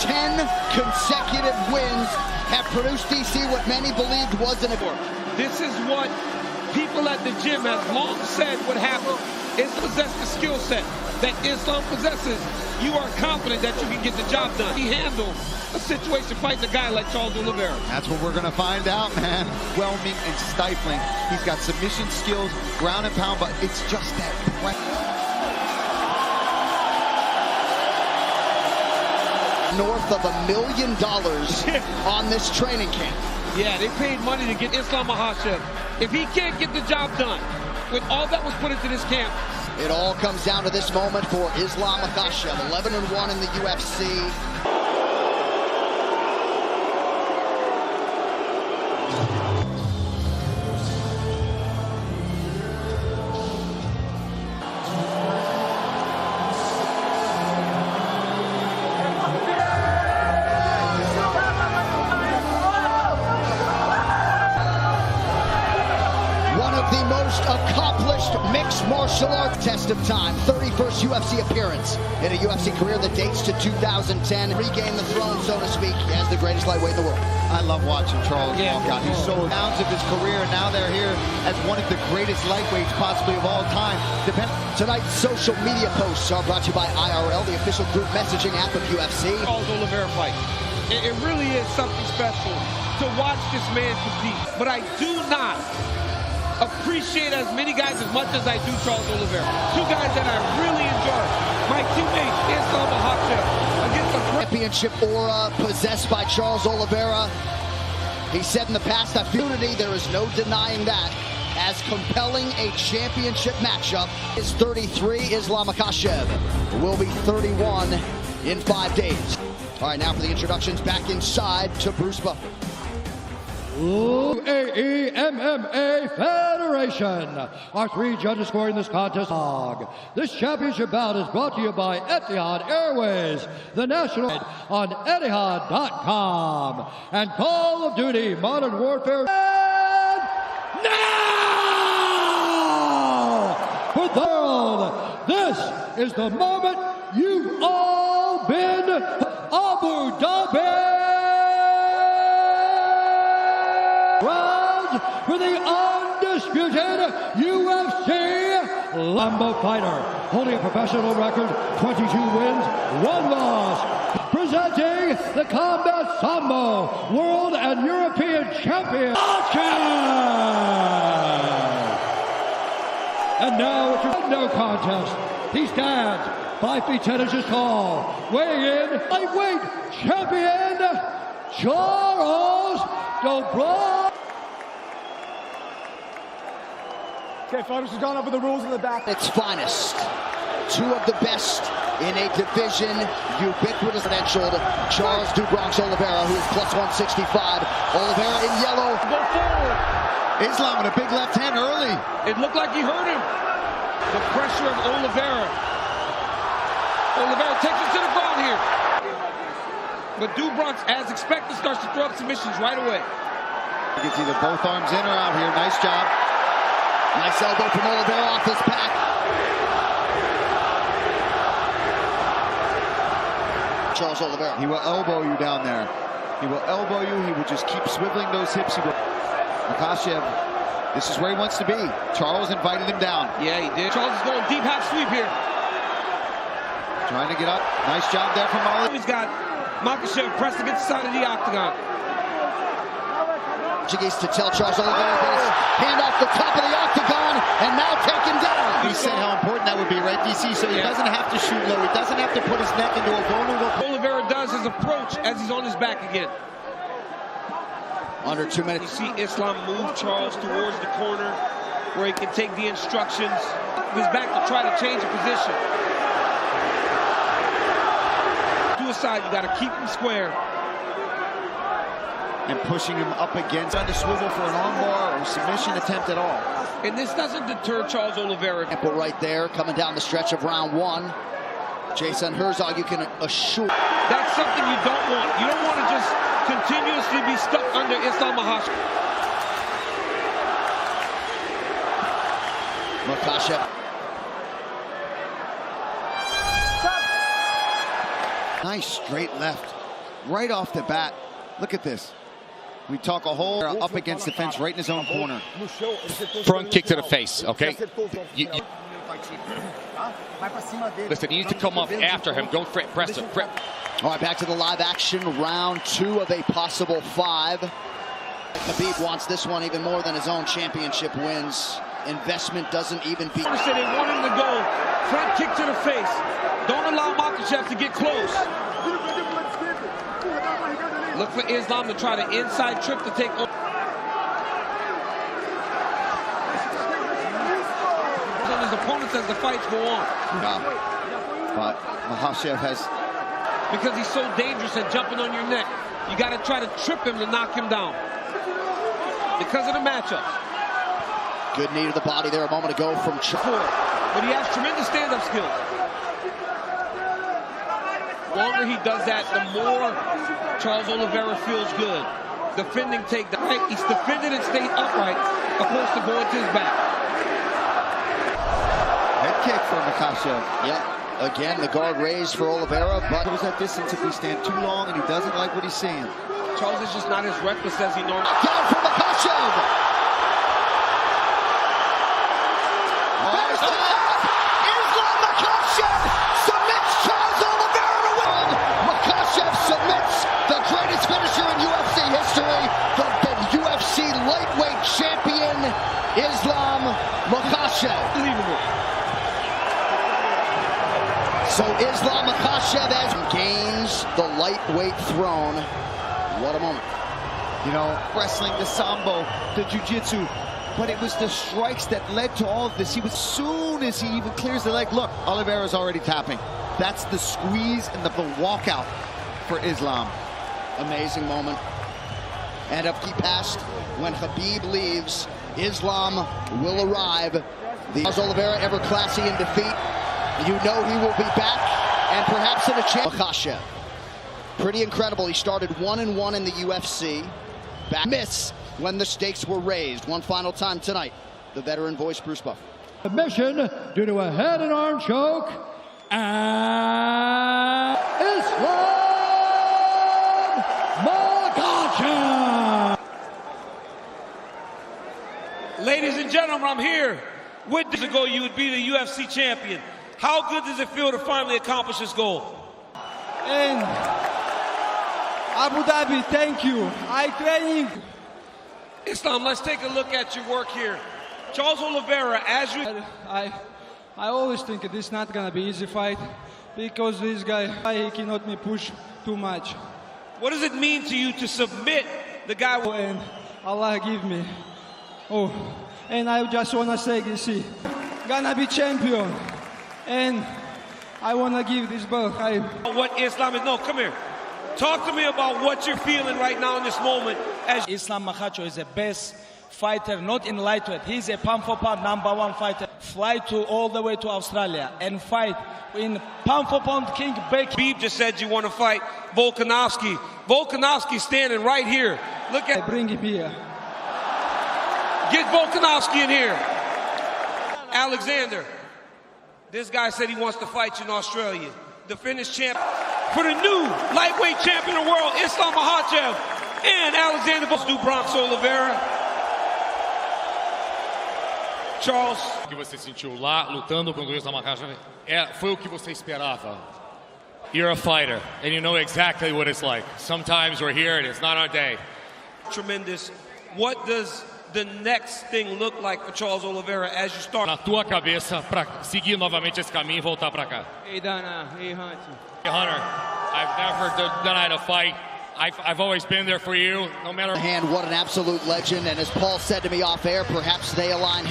10 consecutive wins have produced DC what many believed was an abort. This is what people at the gym have long said would happen. Is possess the skill set that Islam possesses. You are confident that you can get the job done. He handled a situation fighting a guy like Charles Oliveira. That's what we're going to find out, man. Whelming and stifling. He's got submission skills, ground and pound, but it's just that north of $1 million on this training camp. Yeah, they paid money to get Islam Makhachev. If he can't get the job done with all that was put into this camp, it all comes down to this moment for Islam Makhachev, 11-1 in the UFC. The most accomplished mixed martial art test of time. 31st UFC appearance in a UFC career that dates to 2010. Regain the throne, so to speak, as the greatest lightweight in the world. I love watching Charles walk out. He's so pounds of his career, and now they're here as one of the greatest lightweights possibly of all time. Tonight's social media posts are brought to you by IRL, the official group messaging app of UFC. Charles Oliveira fight. It really is something special to watch this man compete. But I do not appreciate as many guys as much as I do Charles Oliveira. Two guys that I really enjoy. My teammate, Islam Makhachev, against the championship aura possessed by Charles Oliveira. He said in the past that there is no denying that. As compelling a championship matchup is 33. Islam Makhachev will be 31 in 5 days. All right, now for the introductions, back inside to Bruce Buffer. UAE MMA Federation. Our 3 judges scoring this contest. This championship bout is brought to you by Etihad Airways, the national on Etihad.com, and Call of Duty Modern Warfare. And now for the world, this is the moment you've all been Abu Dhabi. For the undisputed UFC Lambo fighter, holding a professional record, 22 wins, 1 loss. Presenting the Combat Sambo World and European Champion, Makhachev. And now it's a no contest. He stands 5 feet 10 inches tall, weighing in lightweight champion, Charles Oliveira. Okay, fighters have gone over the rules in the back. Its finest. 2 of the best in a division, ubiquitous credentialed Charles "Do Bronx" Oliveira, who is plus 165. Oliveira in yellow. Go forward. Islam with a big left hand early. It looked like he hurt him. The pressure of Oliveira. Oliveira takes it to the ground here. But Do Bronx, as expected, starts to throw up submissions right away. You can see that both arms in or out here. Nice job. Nice elbow from Oliveira off his back. Charles Oliveira. He will elbow you down there. He will elbow you. He will just keep swiveling those hips. Makhachev, this is where he wants to be. Charles invited him down. Yeah, he did. Charles is going deep half sweep here. Trying to get up. Nice job there from Oliveira. He's got Makhachev pressed against the side of the octagon. Portuguese to tell Charles Oliveira this. Hand off the top of the octagon and now taken down. He said how important that would be, right, DC? So he doesn't have to shoot low. He doesn't have to put his neck into a vulnerable. Oliveira does his approach as he's on his back again. Under 2 minutes. You see Islam move Charles towards the corner where he can take the instructions. He's back to try to change the position. To a side, you got to keep him square. And pushing him up against, trying to swivel for an armbar or submission attempt at all. And this doesn't deter Charles Oliveira. Right there, coming down the stretch of round 1. Jason Herzog, you can assure. That's something you don't want. You don't want to just continuously be stuck under Islam Makhachev. Makhachev. Nice straight left. right off the bat. Look at this. We talk a whole up against the fence right in his own corner. Front kick to the face, okay? Listen, you need to come up after him. Don't press him. All right, back to the live action. Round 2 of a possible 5. Khabib wants this one even more than his own championship wins. Investment doesn't even beat. They want him to go front kick to the face. Don't allow Makhachev to get close. Look for Islam to try the inside trip to take over. On his opponents as the fights go on. But Makhachev has... Because he's so dangerous at jumping on your neck. You got to try to trip him to knock him down. Because of the matchup. Good knee to the body there a moment ago from Charles. But he has tremendous stand-up skills. The longer he does that, the more Charles Oliveira feels good. Defending takedown. He's defended and stayed upright opposed to going to his back. Head kick for Makhachev. Yep. Again, the guard raised for Oliveira, but Goes that distance if we stand too long and he doesn't like what he's seeing. Charles is just not as reckless as he normally is. down from Makhachev. There's the Islam Makhachev submits Charles Oliveira to win. Makhachev submits the greatest finisher in UFC history, the UFC lightweight champion, Islam Makhachev. Unbelievable. So Islam Makhachev gains the lightweight throne. What a moment. You know, wrestling, the sambo, the jiu-jitsu, but it was the strikes that led to all of this. As soon as he even clears the leg, look, Oliveira's already tapping. That's the squeeze and the walkout for Islam. Amazing moment. And if he passed, when Khabib leaves, Islam will arrive. Charles Oliveira, ever classy in defeat. You know he will be back, and perhaps in a chance. Makhachev, pretty incredible. He started 1-1 in the UFC. Back miss when the stakes were raised. One final time tonight. The veteran voice, Bruce Buffer. Submission due to a head and arm choke. And Islam Makhachev. Ladies and gentlemen, I'm here. With this ago, you would be the UFC champion. How good does it feel to finally accomplish this goal? And Abu Dhabi, thank you. I training. Islam, let's take a look at your work here. Charles Oliveira, as you... I always think this is not gonna be easy fight because this guy, he cannot me push too much. What does it mean to you to submit the guy? And Allah give me. Oh, and I just wanna say, you see, gonna be champion. And I want to give this belt. What Islam is, no, come here. Talk to me about what you're feeling right now in this moment. As Islam Makhachev is the best fighter, not in lightweight. He's a pound-for-pound #1 fighter. Fly all the way to Australia and fight in pound-for-pound King Bake. Khabib just said you want to fight Volkanovski. Volkanovski standing right here. Look at... Bring him here. Get Volkanovski in here. Alexander. This guy said he wants to fight you in Australia. Defend his champ for the new lightweight champion of the world, Islam Makhachev, and Alexander do Bronx Oliveira. Charles. O que você sentiu lá, lutando contra o Islam Makhachev, foi o que você esperava. You're a fighter, and you know exactly what it's like. Sometimes we're here and it's not our day. Tremendous. What does the next thing look like for Charles Oliveira as you start? Na tua cabeça, para seguir novamente esse caminho e voltar para cá. Hey Dana, hey Hunter. Hey Hunter, I've never denied a fight. I've always been there for you, no matter. What an absolute legend. And as Paul said to me off air, perhaps they align.